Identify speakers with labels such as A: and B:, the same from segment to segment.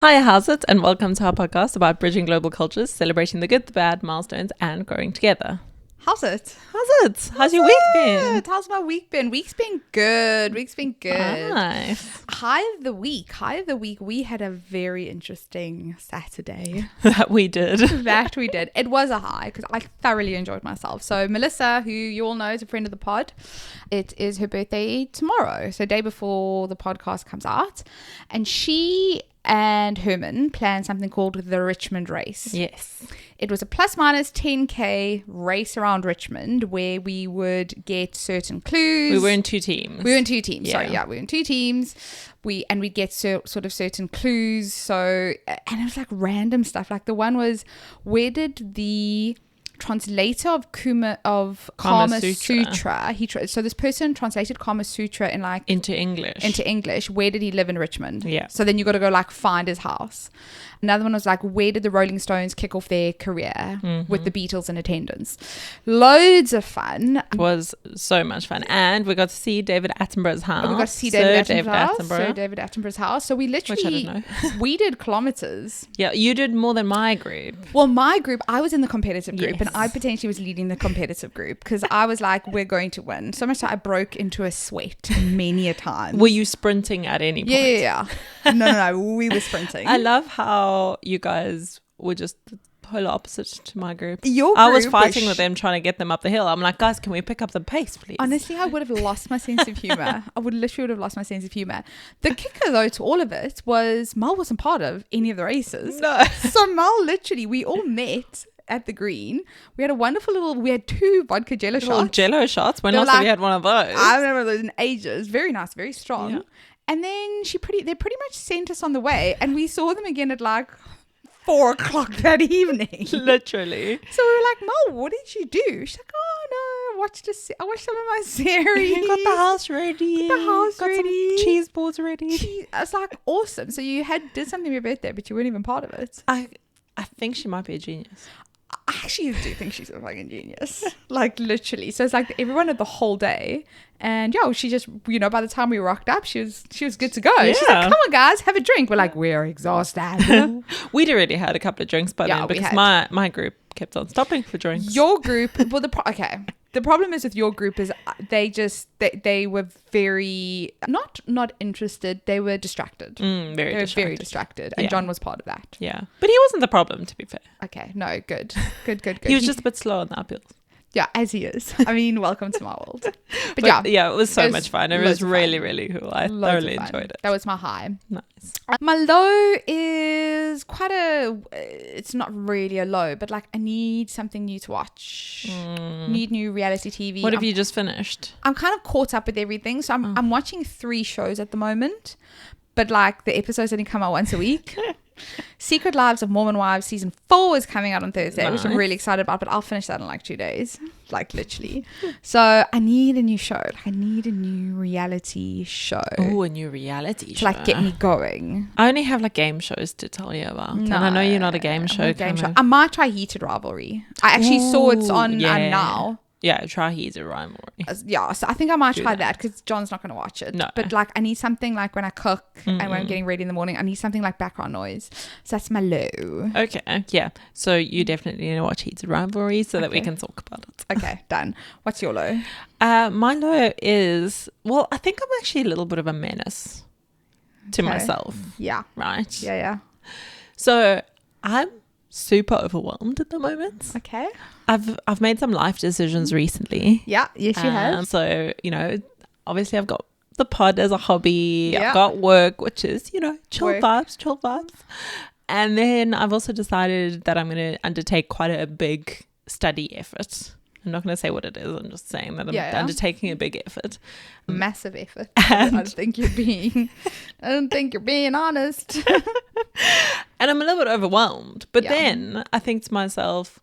A: Hi, how's it? And welcome to our podcast about bridging global cultures, celebrating the good, the bad, milestones, and growing together.
B: How's it?
A: How's it? How's your week been?
B: How's my week been? Week's been good.
A: Nice.
B: High of the week. We had a very interesting Saturday.
A: That we did.
B: That we did. It was a high because I thoroughly enjoyed myself. So Melissa, who you all know is a friend of the pod, it is her birthday tomorrow. So day before the podcast comes out. And she and Herman planned something called the Richmond Race.
A: Yes.
B: It was a plus minus 10k race around Richmond where we would get certain clues.
A: We were in two teams.
B: We were in two teams. We were in two teams. We'd get sort of certain clues. So, and it was like random stuff. Like the one was, where did the translator of Kama Sutra. So this person translated Kama Sutra
A: into English.
B: Where did he live in Richmond?
A: Yeah.
B: So then you got to go like find his house. Another one was like, where did the Rolling Stones kick off their career with the Beatles in attendance? Loads of fun.
A: It was so much fun. And we got to see David Attenborough's house.
B: We got to see David Attenborough's house. So we literally,
A: which I didn't know.
B: we did kilometers.
A: Yeah, you did more than my group.
B: Well, my group, I was in the competitive group.
A: Yes.
B: And I potentially was leading the competitive group because I was like, we're going to win. So much that I broke into a sweat many a time.
A: Were you sprinting at any point?
B: Yeah. No. We were sprinting.
A: I love how you guys were just the polar opposite to my group.
B: I
A: was fighting with them, trying to get them up the hill. I'm like, guys, can we pick up the pace, please?
B: Honestly, I would have lost my sense of humor. The kicker, though, to all of it was Mel wasn't part of any of the races.
A: No.
B: So Mel, literally, we all met at the green. We had a wonderful we had 2 vodka jello shots.
A: Jello shots? When else have you had one of those?
B: I haven't had those in ages. Very nice, very strong.
A: Yeah.
B: And then they pretty much sent us on the way, and we saw them again at like 4 o'clock that evening.
A: Literally.
B: So we were like, Mel, what did you do? She's like, oh no, I watched some of my series.
A: Got the house ready.
B: Got
A: some cheese boards ready.
B: I was like, awesome. So you did something for your birthday, but you weren't even part of it.
A: I think she might be a genius.
B: I actually do think she's a fucking genius. Like literally. So it's like everyone had the whole day, and she just, by the time we rocked up, she was good to go.
A: Yeah.
B: She's like, come on guys, have a drink. We're like, we're exhausted.
A: We'd already had a couple of drinks by then because my group kept on stopping for drinks.
B: Your group, well, the problem is with your group is they were very not interested. They were distracted. Very distracted. And John was part of that.
A: Yeah, but he wasn't the problem, to be fair.
B: Okay, no, good.
A: He was just a bit slow on the uphills.
B: Yeah, as he is. I mean, welcome to my world. But
A: it was so much fun. It was really, really cool. I thoroughly enjoyed it.
B: That was my high.
A: Nice.
B: My low is it's not really a low, but like I need something new to watch. Need new reality TV.
A: What have you just finished?
B: I'm kind of caught up with everything. So I'm watching 3 shows at the moment, but like the episodes only come out once a week. Secret Lives of Mormon Wives season 4 is coming out on Thursday, which I'm really excited about, but I'll finish that in like 2 days, like literally. So I need a new show. Like I need a new reality show.
A: Oh, a new reality show
B: to like get me going.
A: I only have like game shows to tell you about. No, and I know you're not a game show.
B: I might try Heated Rivalry. I actually saw it's on now.
A: Yeah, try Heated Rivalry.
B: So I think I might try that because John's not going to watch it.
A: No.
B: But like I need something like when I cook and when I'm getting ready in the morning, I need something like background noise. So that's my low.
A: Okay, yeah. So you definitely need to watch Heated Rivalry so that we can talk about it.
B: Okay, done. What's your low?
A: My low is, well, I think I'm actually a little bit of a menace to myself.
B: Yeah.
A: Right?
B: Yeah.
A: So I'm super overwhelmed at the moment.
B: Okay.
A: I've made some life decisions recently.
B: Yeah. Yes, you have.
A: So, obviously I've got the pod as a hobby. Yeah. I've got work, which is, chill vibes. And then I've also decided that I'm going to undertake quite a big study effort. I'm not going to say what it is. I'm just saying that I'm undertaking a big effort.
B: Massive effort. I don't think you're being honest.
A: And I'm a little bit overwhelmed. But then I think to myself,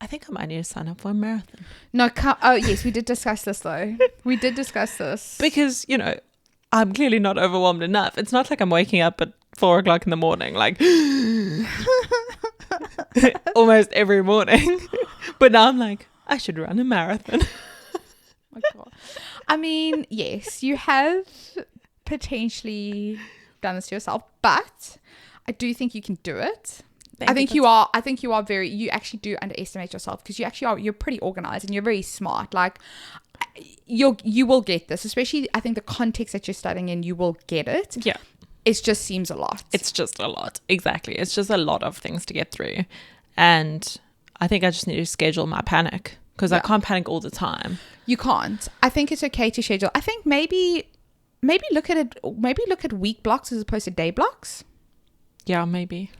A: I think I might need to sign up for a marathon.
B: No, yes, we did discuss this though. We did discuss this.
A: Because, I'm clearly not overwhelmed enough. It's not like I'm waking up at 4 o'clock in the morning, like almost every morning. But now I'm like, I should run a marathon.
B: Oh my God. I mean, yes, you have potentially done this to yourself, but I do think you can do it. I think you actually do underestimate yourself, because you're pretty organized and you're very smart. Like, you will get this, especially I think the context that you're studying in, you will get it.
A: Yeah.
B: It just seems a lot.
A: It's just a lot. Exactly. It's just a lot of things to get through. And I think I just need to schedule my panic, because I can't panic all the time.
B: You can't. I think it's okay to schedule. I think maybe look at it. Maybe look at week blocks as opposed to day blocks.
A: Yeah, maybe.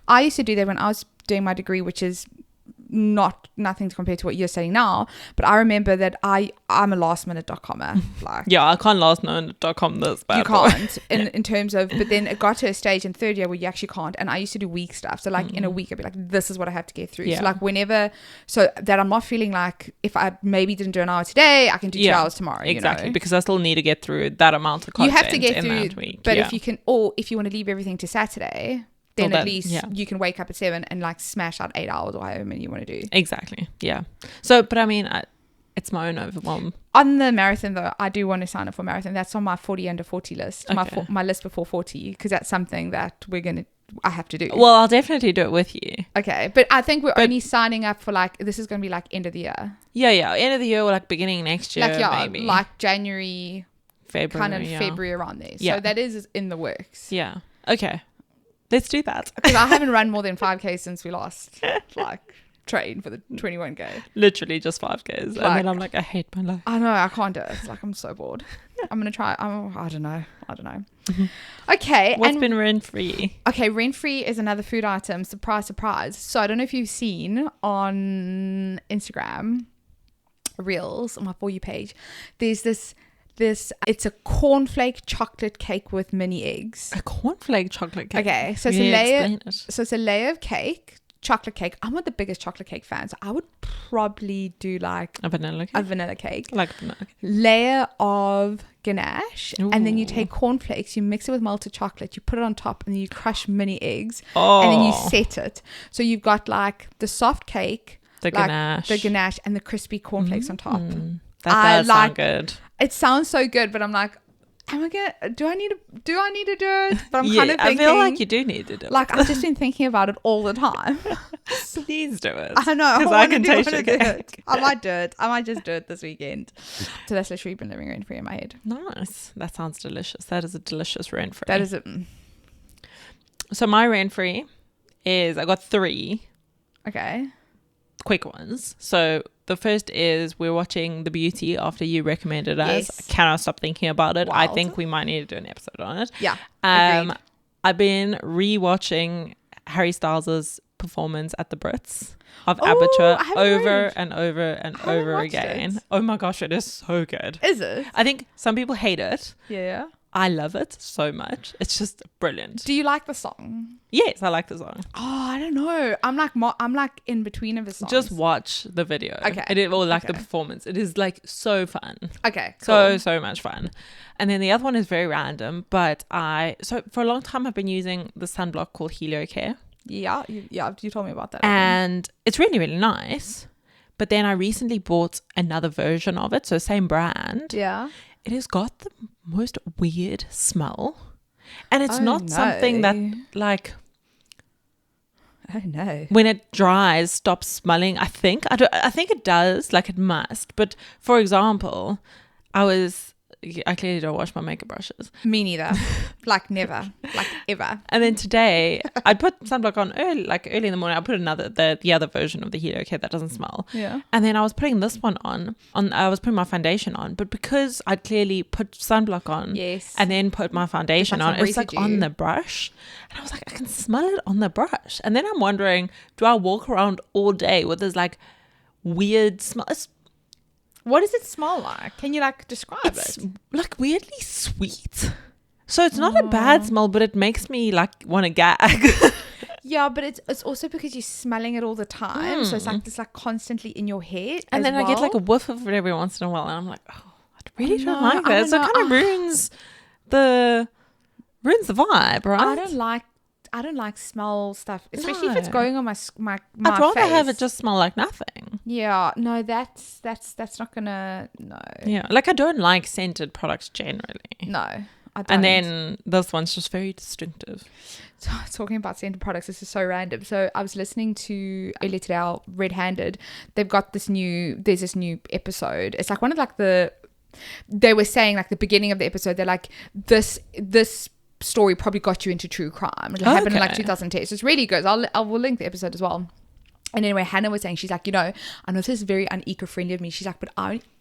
B: I used to do that when I was doing my degree, which is nothing to compare to what you're studying now. But I remember that I'm a last-minute.comer. Like,
A: yeah, I can't last-minute.com this bad.
B: You can't in terms of, but then it got to a stage in third year where you actually can't. And I used to do week stuff. So like in a week, I'd be like, this is what I have to get through.
A: Yeah.
B: So like so that I'm not feeling like if I maybe didn't do an hour today, I can do 2 hours tomorrow.
A: Exactly,
B: you know?
A: because I still need to get through that amount of content.
B: You have to get
A: in
B: through
A: that week.
B: But if you can, or if you want to leave everything to Saturday, then at least you can wake up at 7 and like smash out 8 hours or however many you want to do.
A: Exactly. Yeah. So, but I mean, it's my own overwhelm.
B: On the marathon though, I do want to sign up for marathon. That's on my 40 under 40 list.
A: Okay.
B: My list before 40, because that's something that I have to do.
A: Well, I'll definitely do it with you.
B: Okay. But I think we're only signing up for like, this is going to be like end of the year.
A: Yeah. End of the year or like beginning next year, maybe.
B: Like January,
A: February.
B: Kind of February around there.
A: Yeah.
B: So that is in the works.
A: Yeah. Okay. Let's do that.
B: Because I haven't run more than 5K since we last trained for the 21K.
A: Literally just 5Ks. And then I'm like, I hate my life.
B: I know, I can't do it. Like, I'm so bored. I'm going to try. I don't know.
A: Mm-hmm.
B: Okay.
A: What's been rent-free?
B: Okay, rent-free is another food item. Surprise, surprise. So I don't know if you've seen on Instagram Reels on my For You page. There's this it's a cornflake chocolate cake with mini eggs.
A: A cornflake chocolate cake?
B: Okay, so it's a layer of cake, chocolate cake. I'm not the biggest chocolate cake fan, so I would probably do like
A: a vanilla cake. Like vanilla cake.
B: Layer of ganache.
A: Ooh.
B: And then you take cornflakes, you mix it with melted chocolate, you put it on top, and then you crush mini eggs.
A: Oh.
B: And then you set it. So you've got like the soft cake,
A: the ganache,
B: and the crispy cornflakes on top.
A: That does sound good.
B: It sounds so good, but I'm like, do I need to do it? But I'm kind of thinking,
A: I feel like you do need to do it.
B: Like, I've just been thinking about it all the time.
A: Please do it.
B: I know.
A: Because I can taste your cake.
B: I might do it. I might just do it this weekend. So that's literally been living rent free in my head.
A: Nice. That sounds delicious. That is a delicious rent free.
B: That is it.
A: So my rent free is, I got 3.
B: Okay.
A: Quick ones. So the first is we're watching The Beauty after you recommended us.
B: Yes.
A: I cannot stop thinking about it.
B: Wild.
A: I think we might need to do an episode on it.
B: Yeah. Agreed.
A: I've been rewatching Harry Styles' performance at the Brits of Aperture over and over and over again. Oh my gosh, it is so good.
B: Is it?
A: I think some people hate it.
B: Yeah.
A: I love it so much. It's just brilliant.
B: Do you like the song?
A: Yes, I like the song.
B: Oh, I don't know. I'm like in between of the songs.
A: Just watch the video.
B: Okay.
A: Or like the performance. It is like so fun.
B: Okay. Cool.
A: So much fun. And then the other one is very random, but so for a long time I've been using the sunblock called Helio Care.
B: Yeah. You told me about that.
A: And it's really, really nice. But then I recently bought another version of it. So same brand.
B: Yeah.
A: It has got the most weird smell. And it's not something that like...
B: Oh no.
A: When it dries, stops smelling. I think it does. Like it must. But for example, I clearly don't wash my makeup brushes.
B: Me neither. Like never. Like ever.
A: And then today I put sunblock on early in the morning. I put the other version of the Helio Care that doesn't smell.
B: Yeah.
A: And then I was putting this one on. I was putting my foundation on, but because I'd clearly put sunblock on,
B: yes,
A: and then put my foundation on, it's like on the brush, and I was like, I can smell it on the brush. And then I'm wondering, do I walk around all day with this like weird smell?
B: What does it smell like? Can you like describe it?
A: It's like weirdly sweet. So it's not a bad smell, but it makes me like want to gag.
B: Yeah, but it's also because you're smelling it all the time. So it's like this like constantly in your head.
A: And then I get like a whiff of it every once in a while. And I'm like, oh, I really don't like that. So it kind of ruins the vibe, right?
B: I don't like smell stuff, especially if it's going on my
A: I'd rather
B: face.
A: have it just smell like nothing.
B: Yeah, no, that's not gonna, no.
A: Yeah, like I don't like scented products generally.
B: No, I don't.
A: And then this one's just very distinctive.
B: So, talking about scented products, this is so random. So I was listening to earlier today, Red Handed. They've got there's this new episode. It's like one of like they were saying like the beginning of the episode, they're like, this story probably got you into true crime. It happened in like 2010. So it's really good. I will link the episode as well. And anyway, Hannah was saying, she's like, I know this is very uneco-friendly of me. She's like, but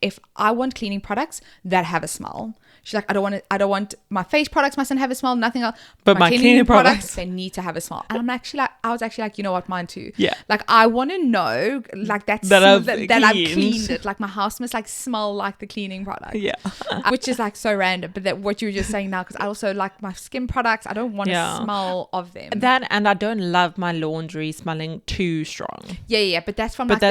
B: if I want cleaning products that have a smell. She's like, I don't want my face products mustn't have a smell, nothing else.
A: But my cleaning products,
B: they need to have a smell. And I was actually like, you know what, mine too.
A: Yeah.
B: Like, I want to know, like, that I've cleaned it. Like, my house must like smell like the cleaning product.
A: Yeah.
B: Which is like so random. But that what you were just saying now, because I also like my skin products. I don't want to smell of them.
A: That, and I don't love my laundry smelling too strong.
B: Yeah. But that's from like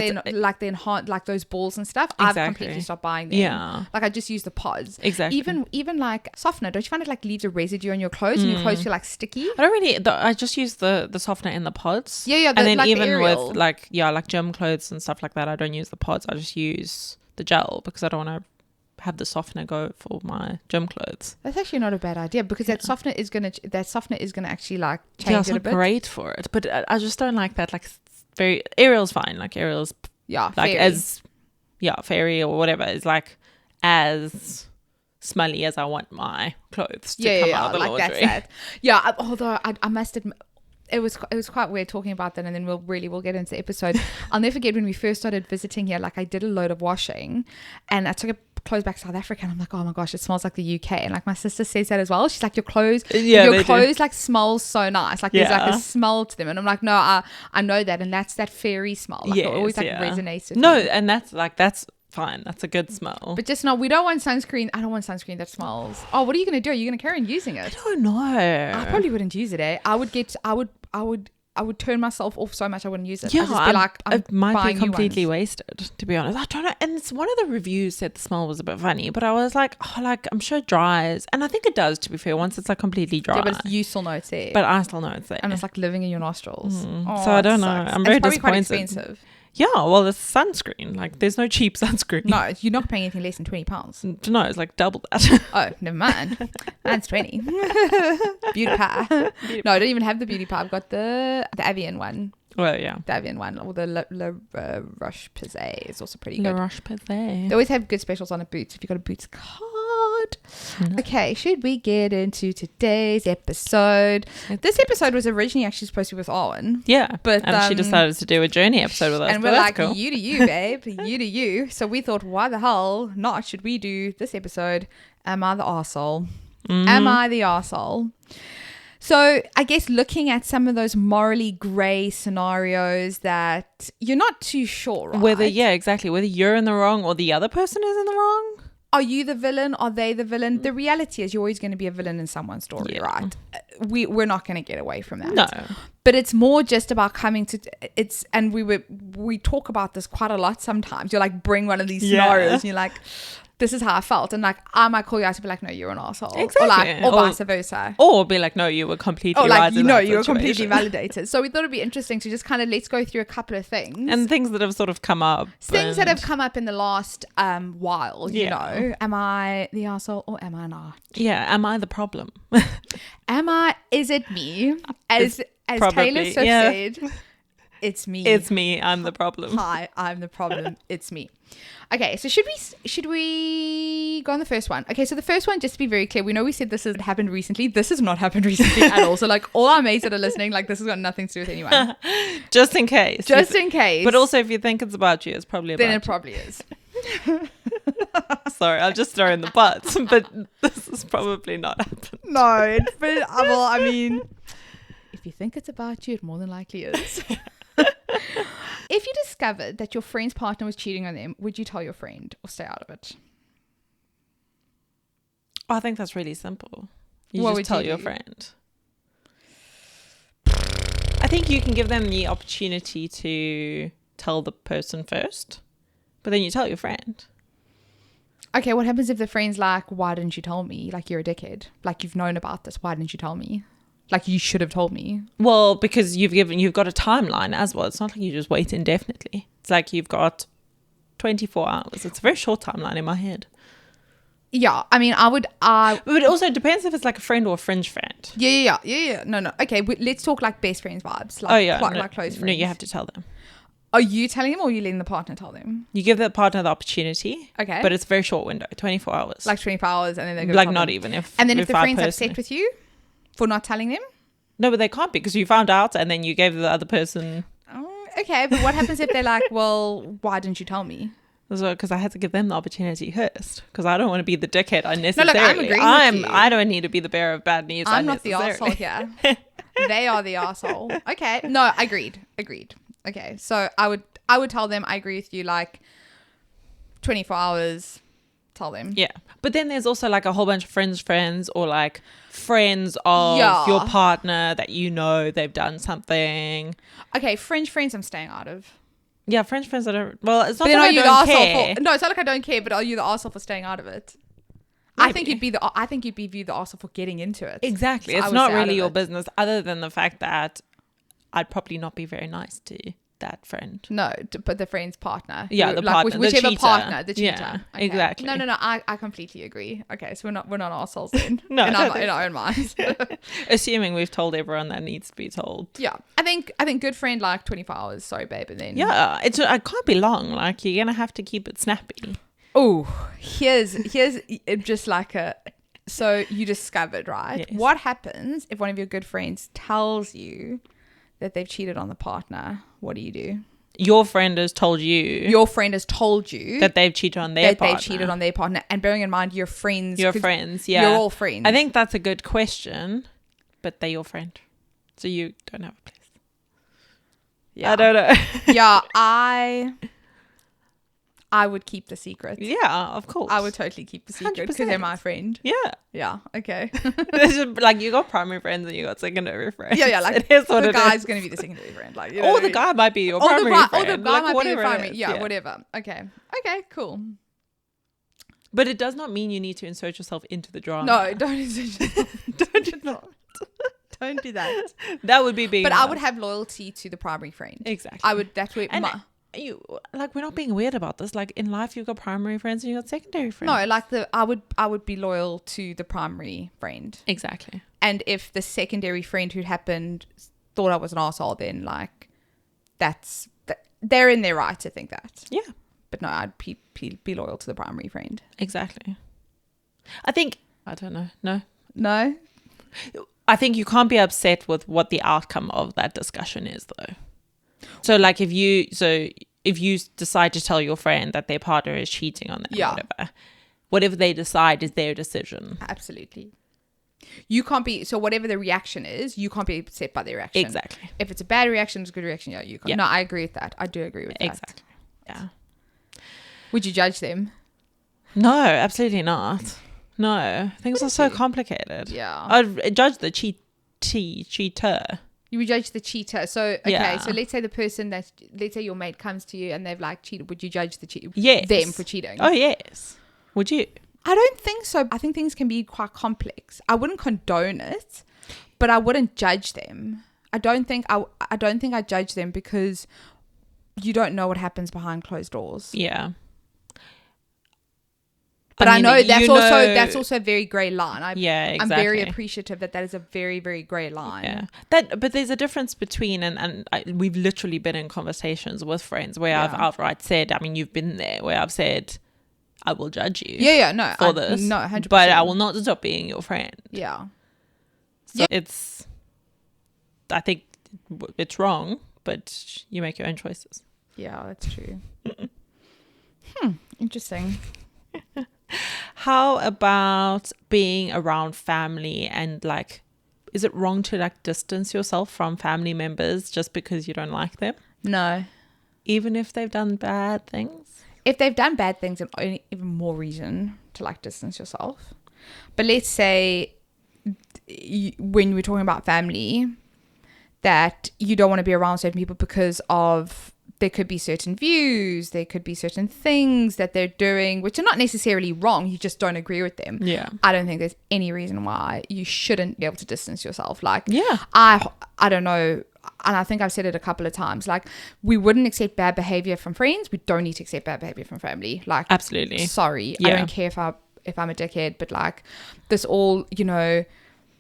B: those balls and stuff. Exactly. I've completely stopped buying them.
A: Yeah.
B: Like, I just use the pods.
A: Exactly.
B: Even like softener, don't you find it like leaves a residue on your clothes and your clothes feel like sticky?
A: I don't really. I just use the softener in the pods.
B: Yeah.
A: And then
B: like
A: even
B: the
A: with like gym clothes and stuff like that, I don't use the pods. I just use the gel because I don't want to have the softener go for my gym clothes.
B: That's actually not a bad idea because that softener is gonna actually like change
A: it a bit.
B: It's not
A: great for it, but I just don't like that. Like Ariel's fine. Like Ariel's like fairy. As fairy or whatever is like as smelly as I want my clothes to come out of the
B: like
A: laundry.
B: That's that. Yeah, although I must admit, it was quite weird talking about that, and then we'll get into the episode. I'll never forget when we first started visiting here. Like, I did a load of washing, and I took a clothes back to South Africa, and I'm like, oh my gosh, it smells like the UK. And like my sister says that as well. She's like, your clothes like smell so nice. Like there's like a smell to them, and I'm like, no, I know that, and that's that fairy smell. Like it always like resonates with me.
A: And that's fine, that's a good smell,
B: but just we don't want sunscreen. I don't want sunscreen that smells. Oh, what are you gonna do? Are you gonna carry on using it?
A: I don't know.
B: I probably wouldn't use it. I would turn myself off so much I wouldn't use it. I'd just be like, it might be completely
A: wasted, to be honest. I don't know. And it's one of the reviews said the smell was a bit funny, but I was like, I'm sure it dries, and I think it does, to be fair, once it's like completely dry.
B: Yeah, but you still know it's there.
A: But I still know it's there,
B: and it's like living in your nostrils.
A: So I don't know. I'm very disappointed.
B: Quite expensive.
A: Yeah, well, it's sunscreen. Like, there's no cheap sunscreen.
B: No, you're not paying anything less than £20.
A: No, it's like double that.
B: Oh, never mind. Mine's 20. Beauty pie. No, I don't even have the beauty pie. I've got the Avian one.
A: Well, yeah.
B: The Avian one. Or the La Roche-Posay is also pretty
A: good.
B: La
A: Roche-Posay.
B: They always have good specials on a Boots if you've got a Boots card. No. Okay, should we get into today's episode? This episode was originally actually supposed to be with Owen.
A: Yeah, but she decided to do a journey episode with us.
B: And we're like, cool. You to you, babe. You to you. So we thought, why the hell not should we do this episode? Am I the arsehole? Am I the arsehole? So I guess looking at some of those morally grey scenarios that you're not too sure, right?
A: Whether you're in the wrong or the other person is in the wrong.
B: Are you the villain? Are they the villain? The reality is you're always going to be a villain in someone's story, right? We're not going to get away from that.
A: No.
B: But it's more just about coming to it's, and we talk about this quite a lot sometimes. You're like, bring one of these scenarios and you're like, this is how I felt. And like, I might call you out to be like, no, you're an asshole.
A: Exactly.
B: Or vice versa.
A: Or be like, no, you were completely right.
B: You were completely validated. So we thought it'd be interesting to just kind of let's go through a couple of things.
A: And things that have sort of come up.
B: Things that have come up in the last while, you know. Am I the arsehole or am I not?
A: Yeah, am I the problem?
B: Is it me? As Taylor Swift said, it's me.
A: It's me. I'm the problem.
B: Hi, I'm the problem. It's me. Okay, so should we go on the first one? Okay, so the first one, just to be very clear, we know we said this has happened recently. This has not happened recently at all. So like all our mates that are listening, like this has got nothing to do with anyone.
A: Just in case.
B: In case.
A: But also if you think it's about you, it's probably about you.
B: Then it probably is.
A: Sorry, I'll just throw in the butts, but this has probably not happened.
B: No, but well, I mean, if you think it's about you, it more than likely is. If you discovered that your friend's partner was cheating on them, would you tell your friend or stay out of it?
A: I think that's really simple. You just tell your friend. I think you can give them the opportunity to tell the person first, but then you tell your friend.
B: Okay, what happens if the friend's like, why didn't you tell me? Like, you're a dickhead. Like, you've known about this. Why didn't you tell me? Like, you should have told me.
A: Well, because you've got a timeline as well. It's not like you just wait indefinitely. It's like you've got 24 hours. It's a very short timeline in my head.
B: Yeah, I mean, but
A: it also depends if it's like a friend or a fringe friend.
B: Yeah. No. Okay, let's talk like best friends vibes. Like, like close friends.
A: No, you have to tell them.
B: Are you telling them or are you letting the partner tell them?
A: You give the partner the opportunity.
B: Okay.
A: But it's a very short window, 24 hours.
B: Like 24 hours and then they're going
A: like not even if.
B: And then if the friend's upset with you for not telling them?
A: No, but they can't because you found out and then you gave the other person.
B: Oh, okay, but what happens if they're like, well, why didn't you tell me?
A: Because I had to give them the opportunity first. Because I don't want to be the dickhead unnecessarily.
B: No, look, I'm agreeing with you.
A: I don't need to be the bearer of bad news.
B: I'm not the arsehole here. They are the arsehole. Okay. No, agreed. Okay. So I would tell them, I agree with you, like 24 hours, tell them.
A: Yeah. But then there's also like a whole bunch of friends or like friends of your partner that you know they've done something.
B: Okay, fringe friends I'm staying out of.
A: Yeah, French friends. I don't. Well, it's not
B: that
A: I don't care.
B: No, it's not like I don't care. But are you the arsehole for staying out of it? Maybe. I think you'd be viewed the arsehole for getting into it.
A: Exactly. So it's not really your business, other than the fact that I'd probably not be very nice to that friend.
B: No, but the friend's partner.
A: Yeah, the partner,
B: whichever
A: the
B: partner, the cheater.
A: Yeah,
B: okay.
A: Exactly.
B: No. I completely agree. Okay, so we're not assholes then.
A: No,
B: in our own minds.
A: Assuming we've told everyone that needs to be told.
B: Yeah, I think good friend like 24 hours. Sorry, babe, and then
A: it can't be long. Like you're gonna have to keep it snappy.
B: Oh, here's just like a. So you discovered, right? Yes. What happens if one of your good friends tells you that they've cheated on the partner? What do you do?
A: Your friend has told you
B: that
A: they've cheated on their partner.
B: They've cheated on their partner. And bearing in mind your friends,
A: yeah,
B: you're all friends.
A: I think that's a good question, but they're your friend, so you don't have a place. Yeah, I don't know.
B: Yeah, I would keep the secret.
A: Yeah, of course.
B: I would totally keep the secret because they're my friend.
A: Yeah.
B: Yeah. Okay.
A: Like you got primary friends and you got secondary friends.
B: Yeah. Like
A: it is what
B: the guy's going to be the secondary friend. Like, you know
A: or the guy might be your primary friend.
B: Or the guy might be your primary. Yeah, whatever. Okay. Cool.
A: But it does not mean you need to insert yourself into the drama.
B: No, don't insert yourself. Don't do that.
A: That would be being.
B: But I would have loyalty to the primary friend.
A: Exactly.
B: I would. That's where
A: we're not being weird about this. Like in life, you've got primary friends and you've got secondary friends.
B: No, like I would be loyal to the primary friend.
A: Exactly.
B: And if the secondary friend who happened thought I was an arsehole, then like they're in their right to think that.
A: Yeah.
B: But no, I'd be loyal to the primary friend.
A: Exactly. I don't know.
B: No.
A: I think you can't be upset with what the outcome of that discussion is, though. So, like, if you decide to tell your friend that their partner is cheating on them, whatever they decide is their decision.
B: Absolutely. You can't be, so whatever the reaction is, you can't be upset by their reaction.
A: Exactly.
B: If it's a bad reaction, it's a good reaction. Yeah, you can't. Yeah. No, I agree with that. I do agree with that.
A: Exactly. Yeah.
B: Would you judge them?
A: No, absolutely not. No, things are so complicated.
B: Yeah.
A: I'd judge the cheater.
B: You would judge the cheater. So, okay, so let's say let's say your mate comes to you and they've like cheated. Would you judge them for cheating?
A: Oh, yes. Would you?
B: I don't think so. I think things can be quite complex. I wouldn't condone it, but I wouldn't judge them. I don't think I judge them because you don't know what happens behind closed doors.
A: Yeah.
B: But I know that's also a very grey line.
A: Exactly.
B: I'm very appreciative that is a very, very grey line.
A: Yeah. But there's a difference between, we've literally been in conversations with friends where I've outright said, I mean, you've been there, where I've said, I will judge you.
B: Yeah, no.
A: For this.
B: No, 100%.
A: But I will not stop being your friend.
B: Yeah.
A: So I think it's wrong, but you make your own choices.
B: Yeah, that's true. Interesting.
A: How about being around family and like, is it wrong to like distance yourself from family members just because you don't like them?
B: No.
A: Even if they've done bad things?
B: If they've done bad things, then only even more reason to like distance yourself. But let's say when we're talking about family, that you don't want to be around certain people because of there could be certain views, there could be certain things that they're doing which are not necessarily wrong, you just don't agree with them.
A: Yeah.
B: I don't think there's any reason why you shouldn't be able to distance yourself. Like,
A: yeah,
B: I don't know, and I think I've said it a couple of times, like, we wouldn't accept bad behavior from friends, we don't need to accept bad behavior from family. Like,
A: absolutely.
B: Sorry,
A: yeah.
B: I don't care if I'm a dickhead, but like this all, you know,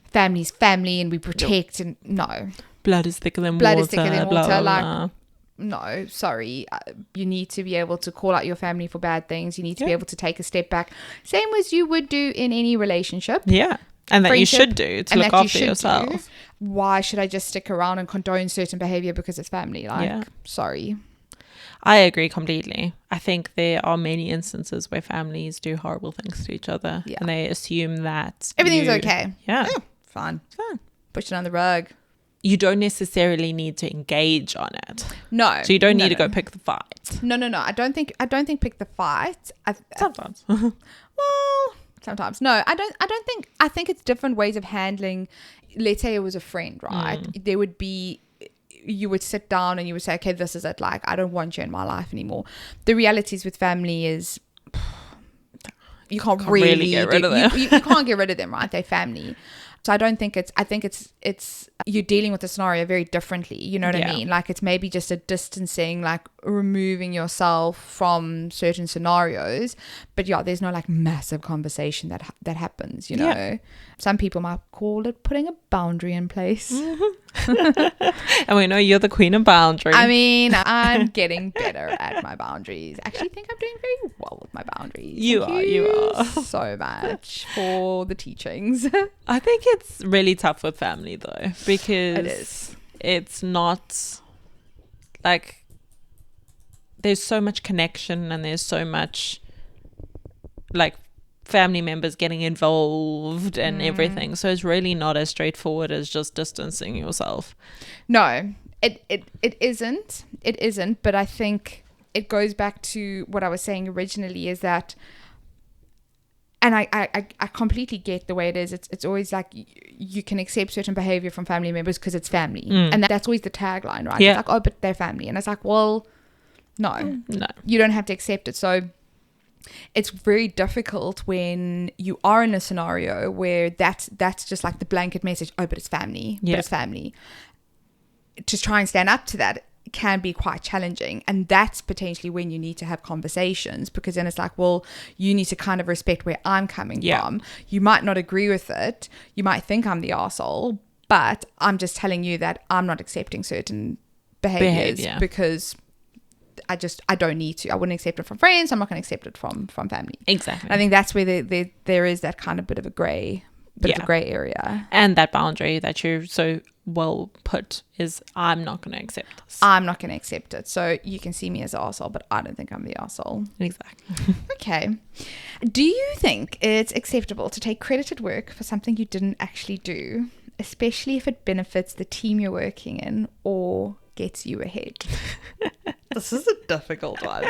B: family's family and we protect and no.
A: Blood is thicker than
B: Blood
A: water.
B: is thicker than
A: blah,
B: water.
A: blah,
B: Like,
A: blah.
B: no, sorry. You need to be able to call out your family for bad things. You need to be able to take a step back. Same as you would do in any relationship.
A: Yeah. And that you
B: Friendship,
A: should do to
B: and
A: look
B: that you
A: after
B: should
A: yourself.
B: do. Why should I just stick around and condone certain behavior because it's family? Like, sorry.
A: I agree completely. I think there are many instances where families do horrible things to each other and they assume that
B: everything's okay.
A: Yeah.
B: Fine.
A: It's fine.
B: Push it on the rug.
A: You don't necessarily need to engage on it.
B: No.
A: So you don't need to go pick the fight.
B: No. I don't think pick the fight.
A: Sometimes.
B: Well, sometimes. No, I think it's different ways of handling. Let's say it was a friend, right? There would be, you would sit down and you would say, okay, this is it. Like, I don't want you in my life anymore. The realities with family is you can't really
A: get rid of them.
B: You can't get rid of them, right? They're family. So I think it's you're dealing with the scenario very differently. You know what I mean? Like, it's maybe just a distancing, like removing yourself from certain scenarios. But yeah, there's no like massive conversation that happens, you know. Yeah. Some people might call it putting a boundary in place.
A: And we know you're the queen of boundaries.
B: I mean, I'm getting better at my boundaries. I actually think I'm doing very well with my boundaries.
A: You are
B: so much for the teachings.
A: I think it's really tough with family though, because
B: it is.
A: It's not like there's so much connection and there's so much like family members getting involved and everything, so it's really not as straightforward as just distancing yourself.
B: No, it isn't, but I think it goes back to what I was saying originally, is that, and I completely get the way it is. It's always like you can accept certain behavior from family members because it's family, and that's always the tagline, right? It's like, oh, but they're family, and it's like, well, no, you don't have to accept it. So it's very difficult when you are in a scenario where that's just like the blanket message, oh, but it's family, but it's family. To try and stand up to that can be quite challenging, and that's potentially when you need to have conversations, because then it's like, well, you need to kind of respect where I'm coming from. You might not agree with it, you might think I'm the arsehole, but I'm just telling you that I'm not accepting certain behaviors because I don't need to. I wouldn't accept it from friends. I'm not going to accept it from family.
A: Exactly.
B: I think that's where there is that kind of bit of a grey area.
A: And that boundary that you so well put is, I'm not going to accept this.
B: I'm not going to accept it. So you can see me as an arsehole, but I don't think I'm the arsehole.
A: Exactly.
B: Okay. Do you think it's acceptable to take credit at work for something you didn't actually do, especially if it benefits the team you're working in or gets you ahead? This is a difficult one.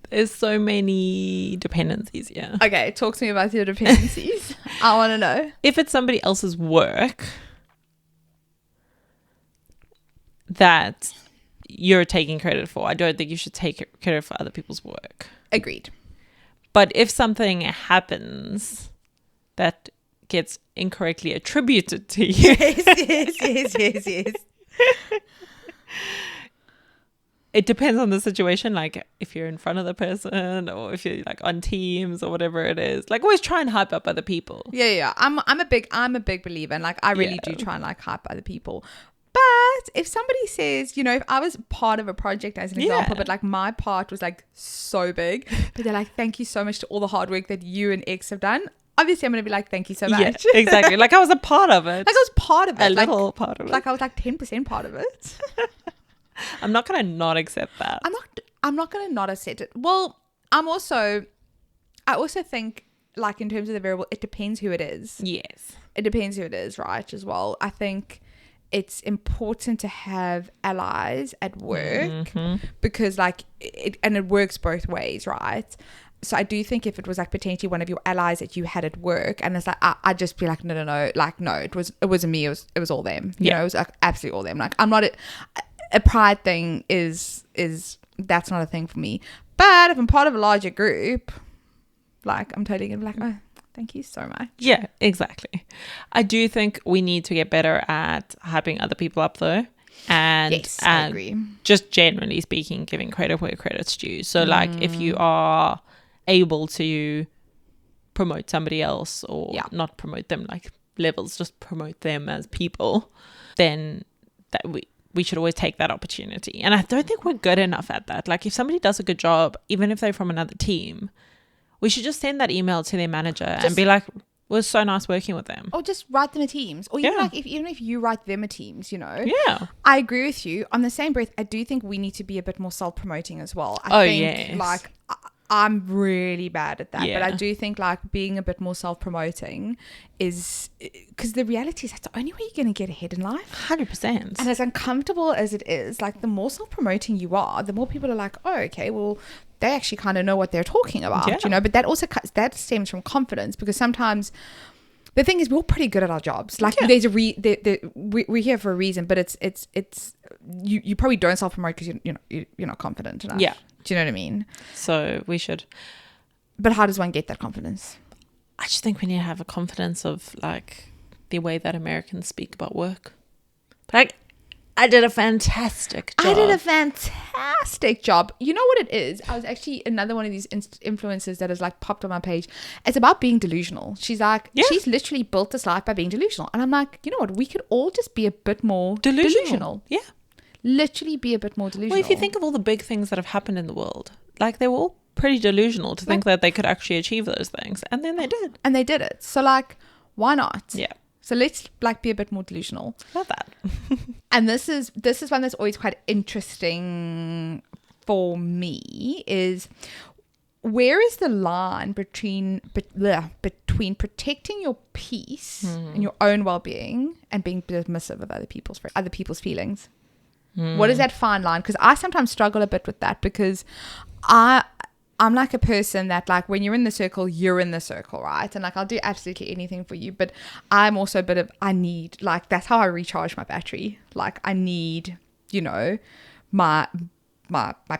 A: There's so many dependencies,
B: Okay, talk to me about your dependencies. I want to know.
A: If it's somebody else's work that you're taking credit for, I don't think you should take credit for other people's work.
B: Agreed.
A: But if something happens that gets incorrectly attributed to you,
B: yes.
A: It depends on the situation, like if you're in front of the person or if you're like on Teams or whatever it is. Like, always try and hype up other people.
B: Yeah. I'm a big believer, and like I really do try and like hype other people. But if somebody says, you know, if I was part of a project as an example, but like my part was like so big, but they're like, thank you so much to all the hard work that you and X have done. Obviously, I'm going to be like, thank you so much.
A: Yeah, exactly. Like I was a part of it.
B: Like I was part of it.
A: A little part of it.
B: Like I was like 10% part of it.
A: I'm not going to not accept that.
B: I'm not going to not accept it. Well, I also think, like, in terms of the variable, it depends who it is. Yes. It depends who it is, right, as well. I think it's important to have allies at work because, like, it works both ways, right? So I do think if it was like potentially one of your allies that you had at work, and it's like I'd just be like, no, like, no, it wasn't me, it was all them. You know, it was like absolutely all them. Like, I'm not a pride thing is that's not a thing for me. But if I'm part of a larger group, like, I'm totally gonna be like, oh, thank you so much.
A: Yeah, exactly. I do think we need to get better at hyping other people up though. And
B: yes, I agree.
A: Just generally speaking, giving credit where credit's due. So like if you are able to promote somebody else, or not promote them like levels, just promote them as people, then that we should always take that opportunity. And I don't think we're good enough at that. Like if somebody does a good job, even if they're from another team, we should just send that email to their manager and be like, it was so nice working with them.
B: Or just write them a Teams. Or even even if you write them a Teams, you know.
A: Yeah.
B: I agree with you. On the same breath, I do think we need to be a bit more self-promoting as well. I think like I'm really bad at that, but I do think like being a bit more self-promoting is, because the reality is that's the only way you're going to get ahead in life.
A: 100%.
B: And as uncomfortable as it is, like the more self-promoting you are, the more people are like, oh, okay, well, they actually kind of know what they're talking about, you know. But that stems from confidence, because sometimes the thing is we're all pretty good at our jobs. Like there's we're here for a reason, but it's you probably don't self-promote because you're not confident enough. Yeah. Do you know what I mean? So
A: we should.
B: But how does one get that confidence?
A: I just think we need to have a confidence of like the way that Americans speak about work. Like, I did a fantastic job.
B: You know what it is? I was actually another one of these influencers that has like popped on my page. It's about being delusional. She's like, she's literally built this life by being delusional. And I'm like, you know what? We could all just be a bit more delusional.
A: Yeah.
B: Literally be a bit more delusional.
A: Well, if you think of all the big things that have happened in the world, like they were all pretty delusional to think that they could actually achieve those things. And then they did.
B: And they did it. So like, why not?
A: Yeah.
B: So let's like be a bit more delusional.
A: Love that.
B: And this is one that's always quite interesting for me, is where is the line between protecting your peace and your own well-being and being dismissive of other people's feelings? What is that fine line? Because I sometimes struggle a bit with that, because I'm like a person that like when you're in the circle, you're in the circle, right? And like I'll do absolutely anything for you, but I'm also a bit of, I need, like, that's how I recharge my battery. Like I need, you know, my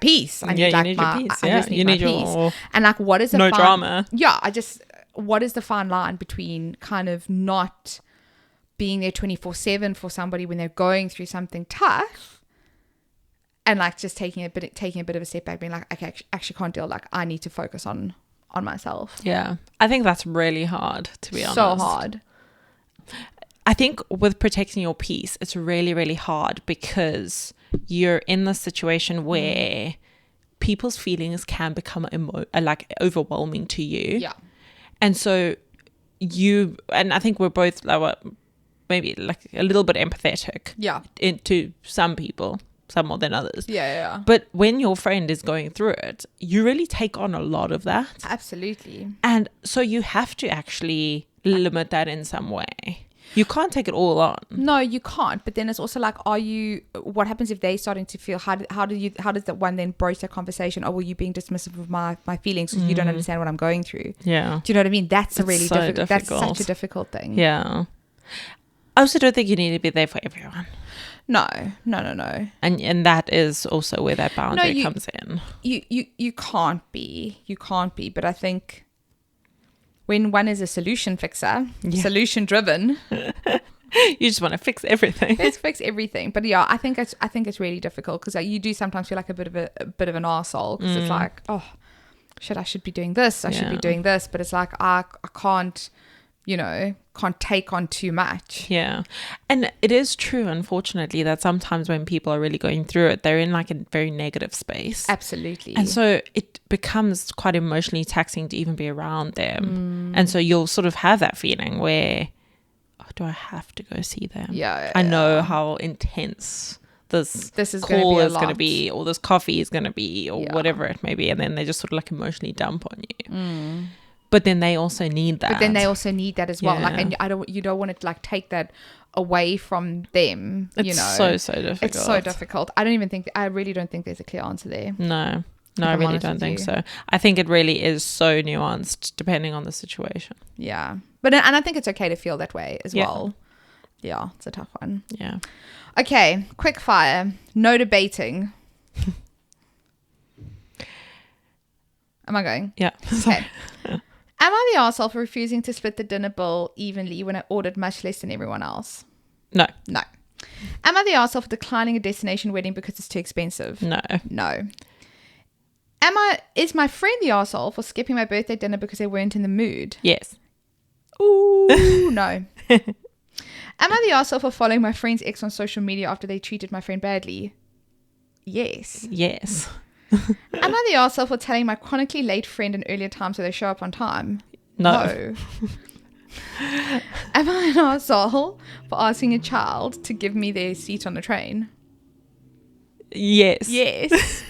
B: peace. I need, like,
A: you need your peace.
B: I just need my peace. And like, what is the fine,
A: drama?
B: Yeah, what is the fine line between kind of not being there 24/7 for somebody when they're going through something tough, and like just taking a bit of a step back, being like, okay, I actually can't deal. Like I need to focus on myself.
A: Yeah, I think that's really hard, to be honest.
B: So hard.
A: I think with protecting your peace, it's really, really hard because you're in this situation where people's feelings can become like overwhelming to you.
B: Yeah.
A: And so and I think we're both like, maybe like a little bit empathetic.
B: Yeah.
A: To some people. Some more than others.
B: Yeah.
A: But when your friend is going through it, you really take on a lot of that.
B: Absolutely.
A: And so you have to actually limit that in some way. You can't take it all on.
B: No, you can't. But then it's also like, what happens if they're starting to feel, how does that one then broach that conversation? Oh, well, you being dismissive of my feelings because you don't understand what I'm going through.
A: Yeah.
B: Do you know what I mean? That's a really difficult. That's such a difficult thing.
A: Yeah. I also don't think you need to be there for everyone.
B: No.
A: And that is also where that boundary comes in.
B: You can't be. But I think when one is a solution fixer, solution driven,
A: you just want to fix everything.
B: Let's fix everything. But yeah, I think it's really difficult because you do sometimes feel like a bit of an arsehole because it's like, oh, shit, I should be doing this. I should be doing this. But it's like I can't. Can't take on too much.
A: Yeah. And it is true, unfortunately, that sometimes when people are really going through it, they're in like a very negative space.
B: Absolutely.
A: And so it becomes quite emotionally taxing to even be around them. And so you'll sort of have that feeling where, oh, do I have to go see them?
B: Yeah.
A: I know how intense this
B: is
A: call is going to be, or this coffee is going to be, or whatever it may be. And then they just sort of like emotionally dump on you. But then they also need that.
B: As well. Like, and you don't want to like take that away from them.
A: It's so difficult.
B: It's so difficult. I really don't think there's a clear answer there.
A: No, I really don't think so. I think it really is so nuanced depending on the situation.
B: Yeah, and I think it's okay to feel that way as well. Yeah, it's a tough one.
A: Yeah.
B: Okay, quick fire. No debating. Am I going?
A: Yeah.
B: Okay. Am I the arsehole for refusing to split the dinner bill evenly when I ordered much less than everyone else?
A: No.
B: Am I the arsehole for declining a destination wedding because it's too expensive?
A: No.
B: Am Is my friend the arsehole for skipping my birthday dinner because they weren't in the mood?
A: Yes.
B: Ooh, no. Am I the arsehole for following my friend's ex on social media after they treated my friend badly? Yes.
A: Yes.
B: Am I the arsehole for telling my chronically late friend an earlier time so they show up on time?
A: No.
B: Am I an arsehole for asking a child to give me their seat on the train?
A: Yes.
B: Yes.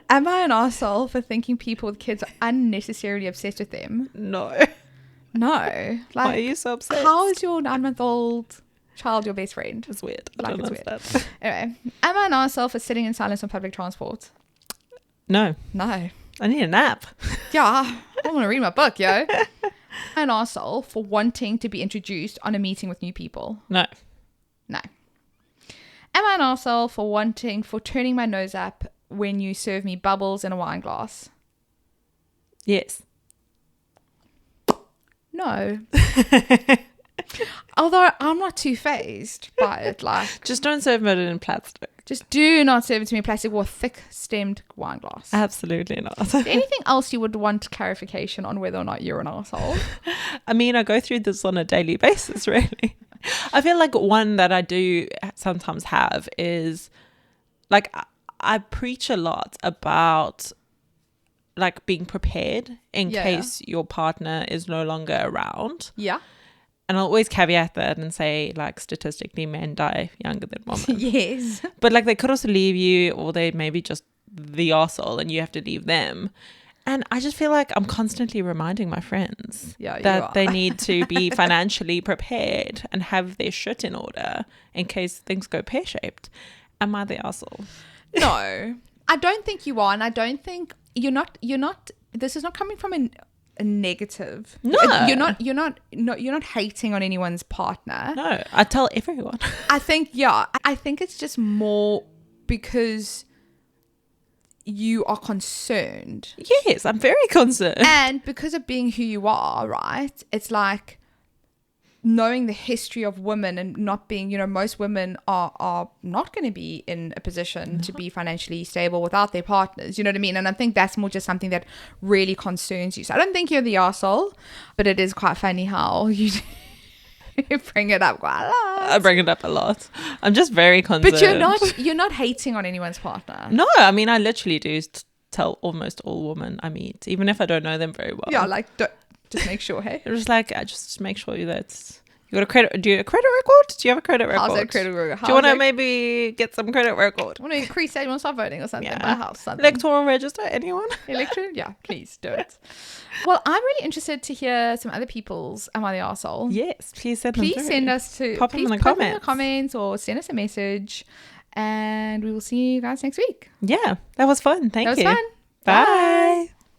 B: Am I an arsehole for thinking people with kids are unnecessarily obsessed with them?
A: No.
B: No.
A: Why are you so obsessed?
B: How is your 9-month-old child your best friend?
A: It's weird.
B: Like, it's weird. Anyway, am I an arsehole for sitting in silence on public transport?
A: No.
B: No.
A: I need a nap.
B: Yeah, I want to read my book, yo. Am I an arsehole for wanting to be introduced on a meeting with new people?
A: No.
B: No. Am I an arsehole for turning my nose up when you serve me bubbles in a wine glass?
A: Yes.
B: No. Although I'm not too phased by it. Like,
A: just don't serve it in plastic.
B: Just do not serve it to me in plastic or a thick-stemmed wine glass.
A: Absolutely not.
B: Is there anything else you would want clarification on whether or not you're an arsehole?
A: I mean, I go through this on a daily basis, really. I feel like one that I do sometimes have is, like, I preach a lot about, like, being prepared in case your partner is no longer around.
B: Yeah.
A: And I'll always caveat that and say, like, statistically, men die younger than women.
B: Yes.
A: But, like, they could also leave you, or they maybe just the arsehole and you have to leave them. And I just feel like I'm constantly reminding my friends that they need to be financially prepared and have their shit in order in case things go pear-shaped. Am I the arsehole?
B: No, I don't think you are. And I don't think you're not, this is not coming from a negative.
A: No.
B: You're not hating on anyone's partner.
A: No, I tell everyone.
B: I think it's just more because you are concerned.
A: Yes, I'm very concerned.
B: And because of being who you are, right? It's like knowing the history of women and not being, most women are not going to be in a position to be financially stable without their partners. You know what I mean? And I think that's more just something that really concerns you. So I don't think you're the arsehole, but it is quite funny how you bring it up quite a lot.
A: I bring it up a lot. I'm just very concerned.
B: But you're not hating on anyone's partner.
A: No, I mean, I literally do tell almost all women I meet, even if I don't know them very well.
B: Yeah, like, just make sure, hey?
A: It's like, I just make sure that you got a credit. Do you have a credit record? Do you have a credit record?
B: How's that credit record?
A: Do you want to maybe get some credit record?
B: Want to increase that? You want to start voting or something? Buy a house, something.
A: Electoral register, anyone?
B: Yeah, please do it. Well, I'm really interested to hear some other people's Am I the Arsehole?
A: Yes, please send
B: us to
A: pop them in the
B: comments or send us a message, and we will see you guys next week.
A: Yeah, that was fun. Thank you.
B: That was fun.
A: Bye.